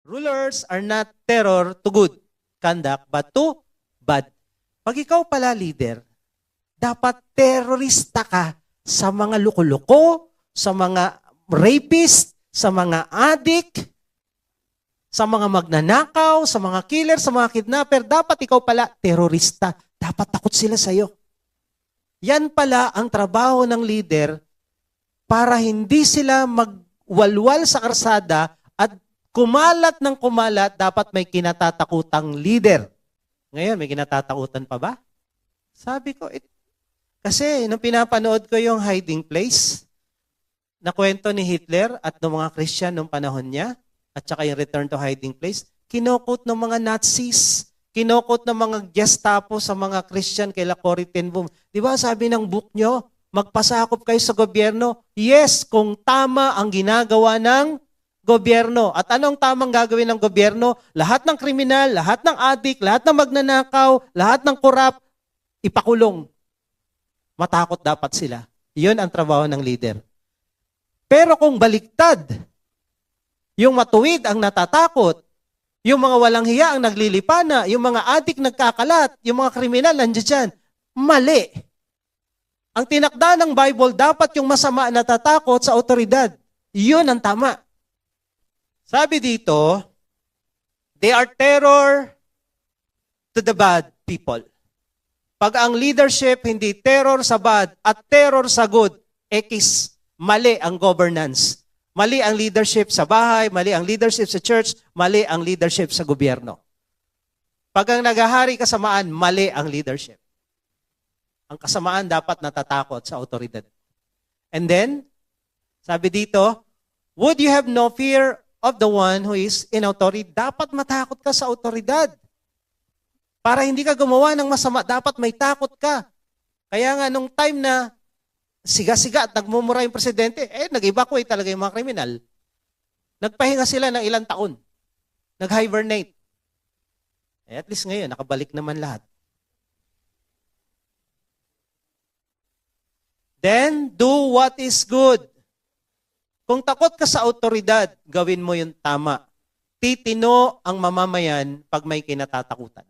Rulers are not terror to good conduct, but to bad. Pag ikaw pala leader, dapat terorista ka sa mga luko-luko, sa mga rapist, sa mga addict, sa mga magnanakaw, sa mga killer, sa mga kidnapper. Dapat ikaw pala terorista. Dapat takot sila sa'yo. Yan pala ang trabaho ng leader para hindi sila magwalwal sa karsada at kumalat ng kumalat, dapat may kinatatakutang leader. Ngayon, may kinatatakutan pa ba? Sabi ko, kasi nung pinapanood ko yung Hiding Place, na kwento ni Hitler at ng mga Christian nung panahon niya, at saka yung Return to Hiding Place, kinokot ng mga Nazis, kinokot ng mga Gestapo sa mga Christian kay Corrie ten Boom. Di ba sabi ng book nyo, magpasakop kayo sa gobyerno? Yes, kung tama ang ginagawa ng gobyerno. At anong tamang gagawin ng gobyerno? Lahat ng kriminal, lahat ng adik, lahat ng magnanakaw, lahat ng korap, ipakulong. Matakot dapat sila. Iyon ang trabaho ng leader. Pero kung baliktad, yung matuwid ang natatakot, yung mga walang hiya ang naglilipana, yung mga adik nagkakalat, yung mga kriminal nandiyan dyan, mali. Ang tinakda ng Bible, dapat yung masama natatakot sa otoridad. Iyon ang tama. Sabi dito, they are terror to the bad people. Pag ang leadership hindi terror sa bad at terror sa good, mali ang governance. Mali ang leadership sa bahay, mali ang leadership sa church, mali ang leadership sa gobyerno. Pag ang naghahari kasamaan, mali ang leadership. Ang kasamaan dapat natatakot sa otoridad. And then, sabi dito, would you have no fear of the one who is in authority? Dapat matakot ka sa otoridad. Para hindi ka gumawa ng masama, dapat may takot ka. Kaya nga, nung time na siga-siga at nagmumura yung presidente, nag-evacuate talaga yung mga kriminal. Nagpahinga sila ng ilang taon. Nag-hibernate. At least ngayon, nakabalik naman lahat. Then, do what is good. Kung takot ka sa otoridad, gawin mo yung tama. Titino ang mamamayan pag may kinatatakutan.